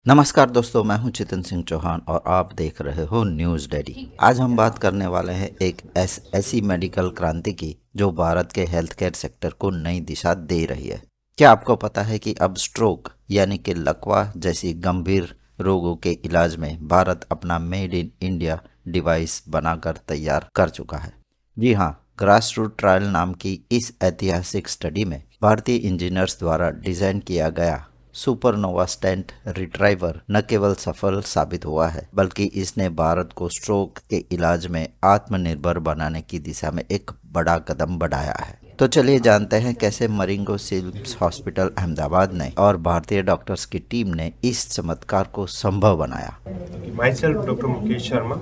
नमस्कार दोस्तों, मैं हूं चेतन सिंह चौहान और आप देख रहे हो न्यूज़ डेली। आज हम बात करने वाले हैं एक ऐसी मेडिकल क्रांति की जो भारत के हेल्थ केयर सेक्टर को नई दिशा दे रही है। क्या आपको पता है कि अब स्ट्रोक यानी कि लकवा जैसी गंभीर रोगों के इलाज में भारत अपना मेड इन इंडिया डिवाइस बनाकर तैयार कर चुका है। जी हाँ, ग्रास रूट ट्रायल नाम की इस ऐतिहासिक स्टडी में भारतीय इंजीनियर्स द्वारा डिजाइन किया गया सुपरनोवा स्टेंट रिट्राइवर न केवल सफल साबित हुआ है, बल्कि इसने भारत को स्ट्रोक के इलाज में आत्मनिर्भर बनाने की दिशा में एक बड़ा कदम बढ़ाया है। तो चलिए जानते हैं कैसे मरिंगो सिल्व्स हॉस्पिटल अहमदाबाद ने और भारतीय डॉक्टर्स की टीम ने इस चमत्कार को संभव बनाया। Myself, Dr. Mukesh Sharma,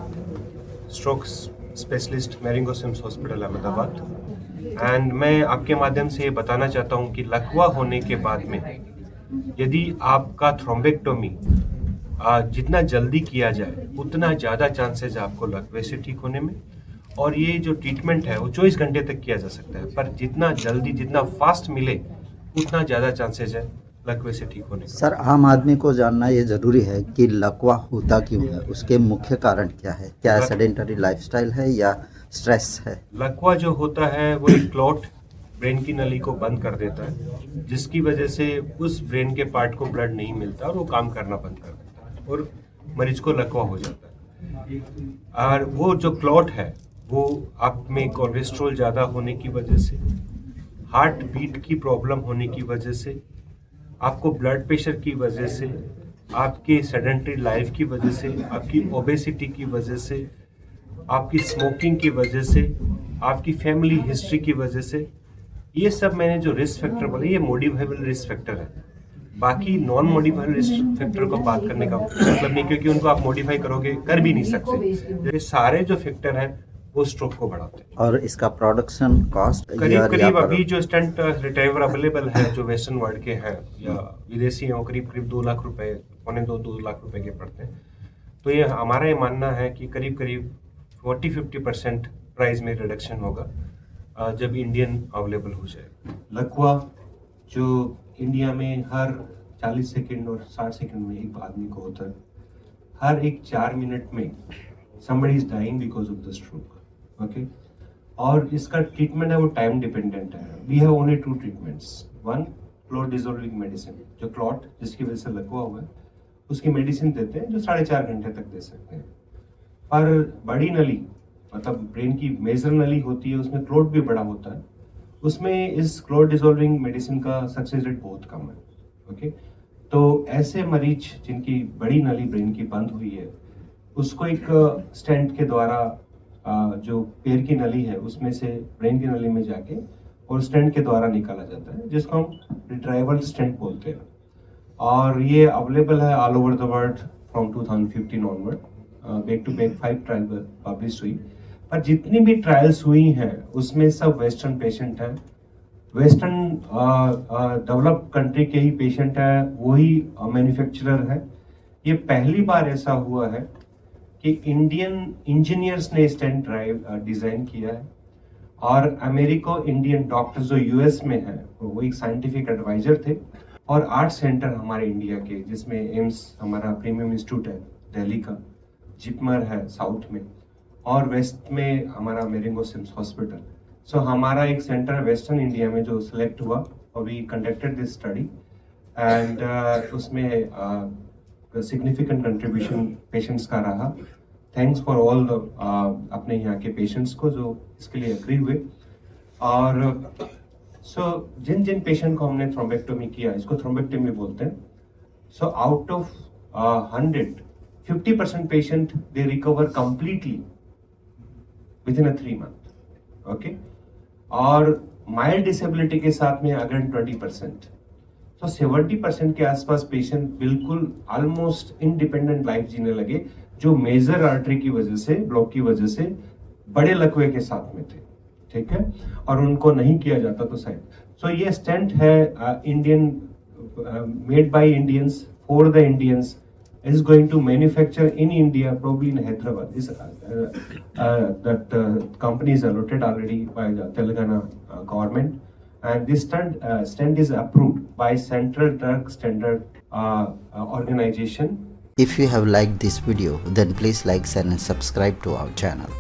stroke specialist, Maringo Sims Hospital, Ahmedabad. And मैं आपके माध्यम से ये बताना चाहता हूँ कि लकवा होने के बाद में यदि आपका थ्रोम्बेक्टोमी जितना जल्दी किया जाए उतना ज़्यादा चांसेस है आपको लकवे से ठीक होने में। और ये जो ट्रीटमेंट है वो 24 घंटे तक किया जा सकता है, पर जितना जल्दी जितना फास्ट मिले उतना ज़्यादा चांसेस है लकवे से ठीक होने का। सर, आम आदमी को जानना ये जरूरी है कि लकवा होता क्यों है, उसके मुख्य कारण क्या है? क्या सेडेंटरी लाइफस्टाइल है या स्ट्रेस है? लकवा जो होता है वो एक क्लॉट ब्रेन की नली को बंद कर देता है, जिसकी वजह से उस ब्रेन के पार्ट को ब्लड नहीं मिलता और वो काम करना बंद कर देता है और मरीज को लकवा हो जाता है। और वो जो क्लॉट है वो आप में कोलेस्ट्रॉल ज़्यादा होने की वजह से, हार्ट बीट की प्रॉब्लम होने की वजह से, आपको ब्लड प्रेशर की वजह से, आपके सेडेंटरी लाइफ की वजह से, आपकी ओबेसिटी की वजह से, आपकी स्मोकिंग की वजह से, आपकी फैमिली हिस्ट्री की वजह से, ये सब मैंने जो रिस्क फैक्टर बोले ये मॉडिफाइबल रिस्क फैक्टर है। बाकी नॉन मॉडिफाइबल रिस्क फैक्टर को बात करने का मतलब नहीं, क्योंकि उनको आप मॉडिफाई करोगे कर भी नहीं सकते। ये सारे जो फैक्टर हैं वो स्ट्रोक को बढ़ाते हैं। और इसका प्रोडक्शन कॉस्ट करीब अभी जो स्टंट रिट्राइवर अवेलेबल है जो वेस्टर्न वर्ल्ड के हैं या विदेशी हैं, करीब 2 लाख रुपए, 2 लाख रुपए के पड़ते हैं। तो ये हमारा ये मानना है कि करीब 40-50% प्राइस में रिडक्शन होगा जब इंडियन अवेलेबल हो जाए। लकवा जो इंडिया में हर 40 सेकंड और 60 सेकंड में एक आदमी को होता है, हर एक 4 मिनट में somebody is dying because of the stroke, okay? और इसका ट्रीटमेंट है वो टाइम डिपेंडेंट है। We have only 2 treatments. One, clot dissolving medicine, जो क्लॉट जिसकी वजह से लकवा हुआ है उसकी मेडिसिन देते हैं जो 4.5 घंटे तक दे सकते हैं। पर बड़ी नली मतलब ब्रेन की मेजर नली होती है, उसमें क्लॉट भी बड़ा होता है, उसमें इस क्लॉट डिसॉल्विंग मेडिसिन का सक्सेस रेट बहुत कम है, ओके? तो ऐसे मरीज जिनकी बड़ी नली ब्रेन की बंद हुई है उसको एक स्टेंट के द्वारा जो पैर की नली है उसमें से ब्रेन की नली में जाके और स्टेंट के द्वारा निकाला जाता है, जिसको हम रिट्राइवल स्टेंट बोलते हैं। और ये अवेलेबल है all over the world from 2015 onward. Back to back 5 trial publish हुई, पर जितनी भी ट्रायल्स हुई हैं उसमें सब वेस्टर्न पेशेंट हैं, वेस्टर्न डेवलप्ड कंट्री के ही पेशेंट है, वही मैन्युफैक्चरर है। ये पहली बार ऐसा हुआ है कि इंडियन इंजीनियर्स ने स्टेंट ड्राइव डिजाइन किया है और अमेरिको इंडियन डॉक्टर्स जो यूएस में है वो एक साइंटिफिक एडवाइजर थे, और 8 सेंटर हमारे इंडिया के, जिसमें एम्स हमारा प्रीमियम इंस्टीट्यूट है दिल्ली का, जिपमर है साउथ में, और वेस्ट में हमारा मेरिंगो सिम्स हॉस्पिटल। सो हमारा एक सेंटर वेस्टर्न इंडिया में जो सिलेक्ट हुआ और we conducted this study and उसमें सिग्निफिकेंट कंट्रीब्यूशन पेशेंट्स का रहा। थैंक्स फॉर ऑल द अपने यहाँ के पेशेंट्स को जो इसके लिए एग्री हुए। और जिन जिन पेशेंट को हमने थ्रोम्बेक्टोमी किया, इसको थ्रोम्बेक्टोमी बोलते हैं, so out of 100 50% patient they recover completely with in 3 month, okay? और माइल्ड डिसेबिलिटी के साथ में अगेन 20%, तो 70% के आसपास पेशेंट बिल्कुल ऑलमोस्ट इंडिपेंडेंट लाइफ जीने लगे, जो मेजर आर्टरी की वजह से, ब्लॉक की वजह से बड़े लकवे के साथ में थे, ठीक है? और उनको नहीं किया जाता तो शायद। सो ये स्टेंट है Indian, made by Indians for the Indians, is going to manufacture in India, probably in Hyderabad. That company is allotted already by the Telangana government, and this stent is approved by Central Drug Standard Organization. If you have liked this video, then please like, share and subscribe to our channel.